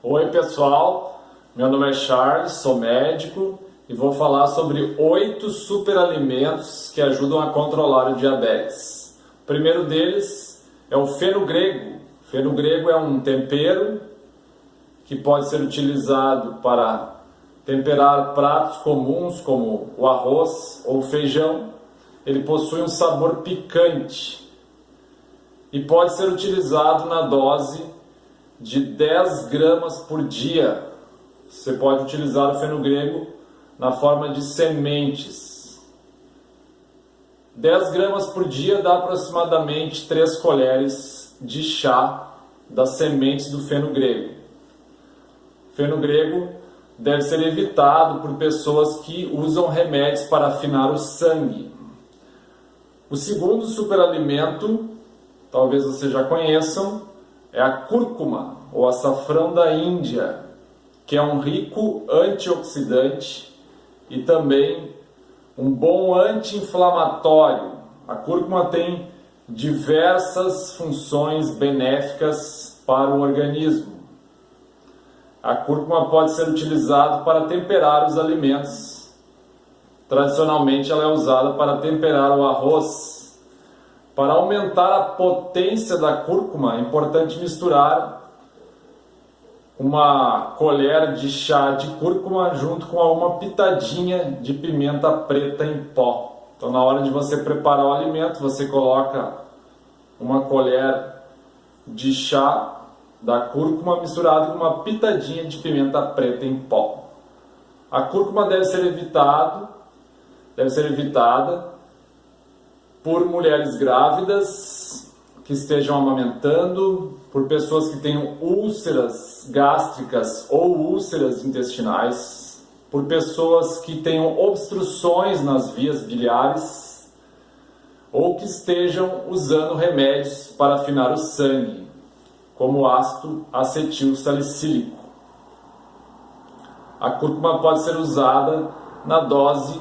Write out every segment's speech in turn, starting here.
Oi pessoal, meu nome é Charles, sou médico e vou falar sobre 8 superalimentos que ajudam a controlar o diabetes. O primeiro deles é o feno-grego. O feno-grego é um tempero que pode ser utilizado para temperar pratos comuns como o arroz ou o feijão. Ele possui um sabor picante e pode ser utilizado na dose de 10 gramas por dia. Você pode utilizar o feno-grego na forma de sementes. 10 gramas por dia dá aproximadamente 3 colheres de chá das sementes do feno-grego. O feno-grego deve ser evitado por pessoas que usam remédios para afinar o sangue. O segundo superalimento, talvez vocês já conheçam, é a cúrcuma, ou açafrão da Índia, que é um rico antioxidante e também um bom anti-inflamatório. A cúrcuma tem diversas funções benéficas para o organismo. A cúrcuma pode ser utilizada para temperar os alimentos. Tradicionalmente ela é usada para temperar o arroz. Para aumentar a potência da cúrcuma, é importante misturar uma colher de chá de cúrcuma junto com uma pitadinha de pimenta preta em pó. Então, na hora de você preparar o alimento, você coloca uma colher de chá da cúrcuma misturado com uma pitadinha de pimenta preta em pó. A cúrcuma deve ser evitada por mulheres grávidas que estejam amamentando, por pessoas que tenham úlceras gástricas ou úlceras intestinais, por pessoas que tenham obstruções nas vias biliares ou que estejam usando remédios para afinar o sangue, como o ácido acetil salicílico. A cúrcuma pode ser usada na dose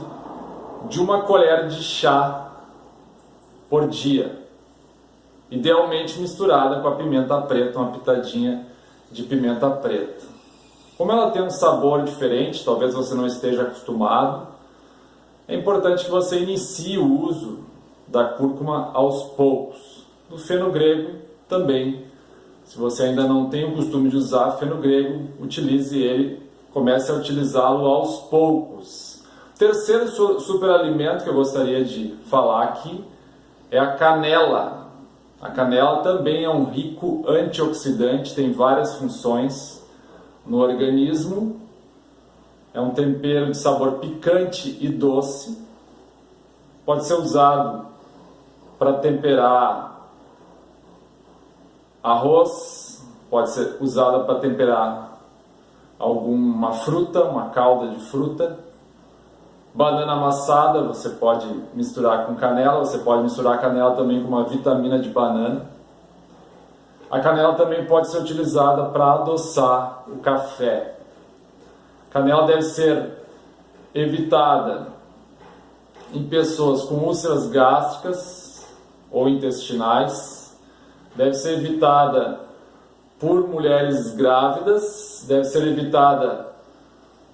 de uma colher de chá por dia, idealmente misturada com a pimenta preta, uma pitadinha de pimenta preta. Como ela tem um sabor diferente, talvez você não esteja acostumado, é importante que você inicie o uso da cúrcuma aos poucos. Do feno-grego também, se você ainda não tem o costume de usar feno-grego, utilize ele, comece a utilizá-lo aos poucos. O terceiro superalimento que eu gostaria de falar aqui é a canela. A canela também é um rico antioxidante, tem várias funções no organismo. É um tempero de sabor picante e doce. Pode ser usado para temperar arroz, pode ser usada para temperar alguma fruta, uma calda de fruta. Banana amassada, você pode misturar com canela, você pode misturar a canela também com uma vitamina de banana. A canela também pode ser utilizada para adoçar o café. A canela deve ser evitada em pessoas com úlceras gástricas ou intestinais. Deve ser evitada por mulheres grávidas, deve ser evitada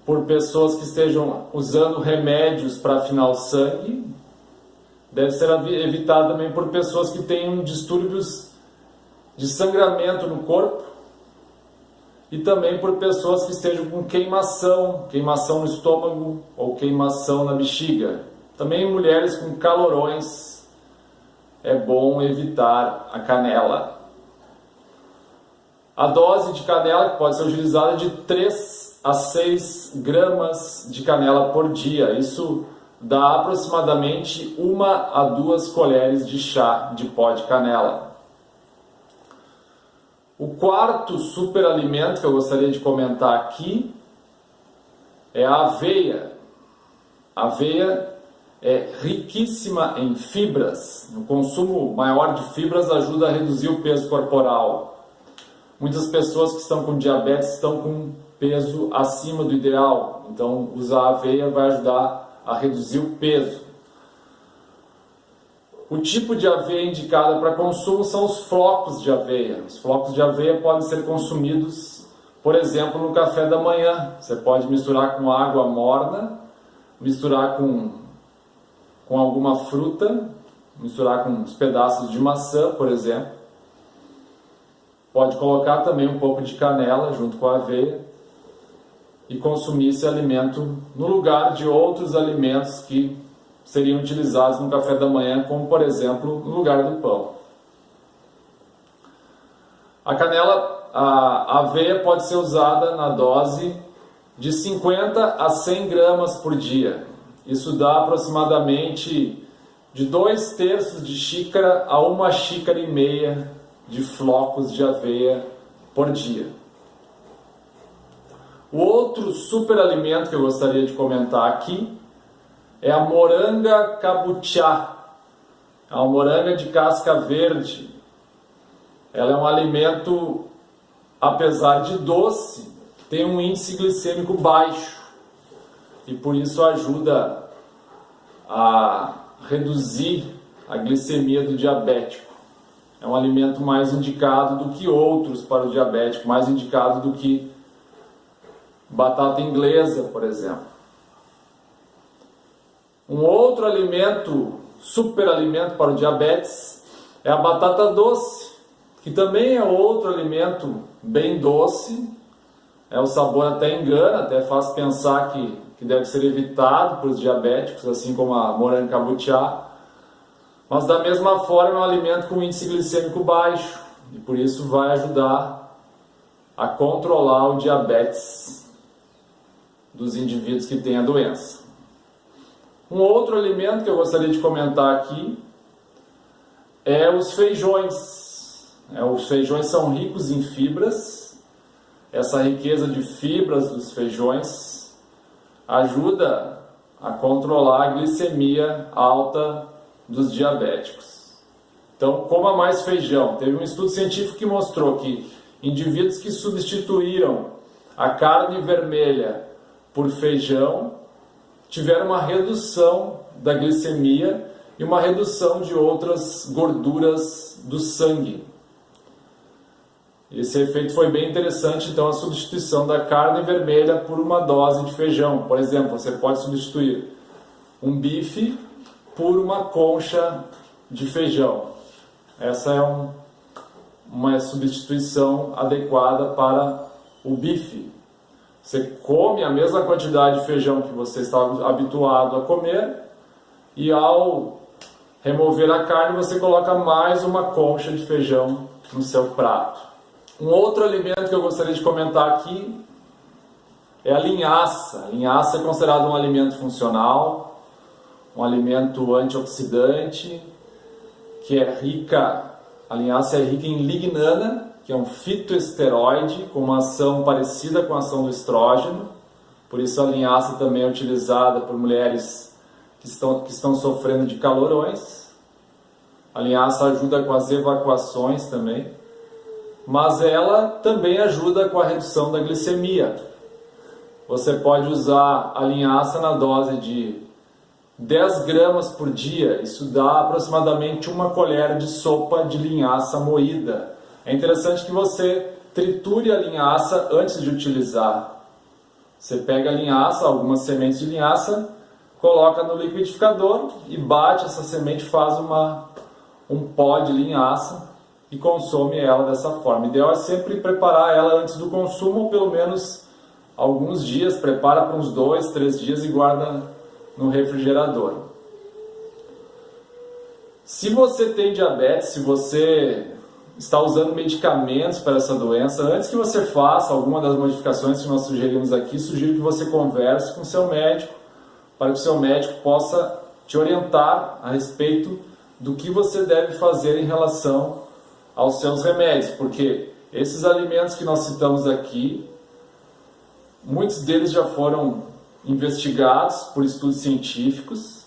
por pessoas que estejam usando remédios para afinar o sangue. Deve ser evitada também por pessoas que tenham distúrbios de sangramento no corpo e também por pessoas que estejam com queimação no estômago ou queimação na bexiga. Também mulheres com calorões, é bom evitar a canela. A dose de canela que pode ser utilizada é de 3 a 6 gramas de canela por dia. Isso dá aproximadamente 1 a 2 colheres de chá de pó de canela. O quarto superalimento que eu gostaria de comentar aqui é a aveia. A aveia é riquíssima em fibras. O consumo maior de fibras ajuda a reduzir o peso corporal. Muitas pessoas que estão com diabetes estão com peso acima do ideal, então usar a aveia vai ajudar a reduzir o peso. O tipo de aveia indicada para consumo são os flocos de aveia. Os flocos de aveia podem ser consumidos Por exemplo, no café da manhã, você pode misturar com água morna, misturar com alguma fruta, misturar com uns pedaços de maçã, por exemplo. Pode colocar também um pouco de canela junto com a aveia e consumir esse alimento no lugar de outros alimentos que seriam utilizados no café da manhã, como por exemplo, no lugar do pão. A canela, a aveia pode ser usada na dose de 50 a 100 gramas por dia. Isso dá aproximadamente de 2/3 de xícara a 1,5 xícara de flocos de aveia por dia. O outro superalimento que eu gostaria de comentar aqui é a moranga kabocha. É uma moranga de casca verde. Ela é um alimento, apesar de doce, tem um índice glicêmico baixo e por isso ajuda a reduzir a glicemia do diabético. É um alimento mais indicado do que outros para o diabético, mais indicado do que batata inglesa, por exemplo. Um outro alimento, superalimento para o diabetes, é a batata doce, que também é outro alimento bem doce. O sabor até engana, até faz pensar que deve ser evitado por os diabéticos, assim como a moranga kabocha. Mas da mesma forma é um alimento com índice glicêmico baixo e por isso vai ajudar a controlar o diabetes dos indivíduos que têm a doença. Um outro alimento que eu gostaria de comentar aqui é os feijões. Os feijões são ricos em fibras. Essa riqueza de fibras dos feijões ajuda a controlar a glicemia alta dos diabéticos. Então, coma mais feijão. Teve um estudo científico que mostrou que indivíduos que substituíram a carne vermelha por feijão tiveram uma redução da glicemia e uma redução de outras gorduras do sangue. Esse efeito foi bem interessante, então, a substituição da carne vermelha por uma dose de feijão. Por exemplo, você pode substituir um bife por uma concha de feijão. Essa é uma substituição adequada para o bife. Você come a mesma quantidade de feijão que você está habituado a comer e ao remover a carne você coloca mais uma concha de feijão no seu prato. Um outro alimento que eu gostaria de comentar aqui é a linhaça. A linhaça é considerada um alimento funcional, um alimento antioxidante, que é rica, a linhaça é rica em lignana, que é um fitoesteroide com uma ação parecida com a ação do estrógeno. Por isso a linhaça também é utilizada por mulheres que estão sofrendo de calorões. A linhaça ajuda com as evacuações também, mas ela também ajuda com a redução da glicemia. Você pode usar a linhaça na dose de 10 gramas por dia, isso dá aproximadamente 1 colher de sopa de linhaça moída. É interessante que você triture a linhaça antes de utilizar. Você pega a linhaça, algumas sementes de linhaça, coloca no liquidificador e bate essa semente, faz um pó de linhaça e consome ela dessa forma. O ideal é sempre preparar ela antes do consumo, ou pelo menos alguns dias, prepara para uns 2, 3 dias e guarda no refrigerador. Se você tem diabetes, se você está usando medicamentos para essa doença, antes que você faça alguma das modificações que nós sugerimos aqui, sugiro que você converse com o seu médico, para que o seu médico possa te orientar a respeito do que você deve fazer em relação aos seus remédios, porque esses alimentos que nós citamos aqui, muitos deles já foram investigados por estudos científicos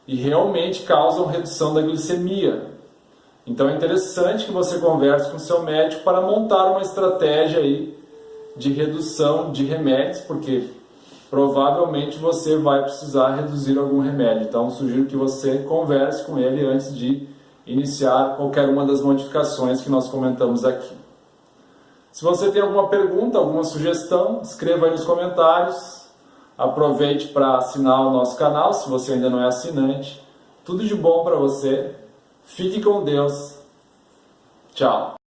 e realmente causam redução da glicemia. Então é interessante que você converse com o seu médico para montar uma estratégia aí de redução de remédios, porque provavelmente você vai precisar reduzir algum remédio. Então sugiro que você converse com ele antes de iniciar qualquer uma das modificações que nós comentamos aqui. Se você tem alguma pergunta, alguma sugestão, escreva aí nos comentários. Aproveite para assinar o nosso canal, se você ainda não é assinante. Tudo de bom para você. Fique com Deus. Tchau.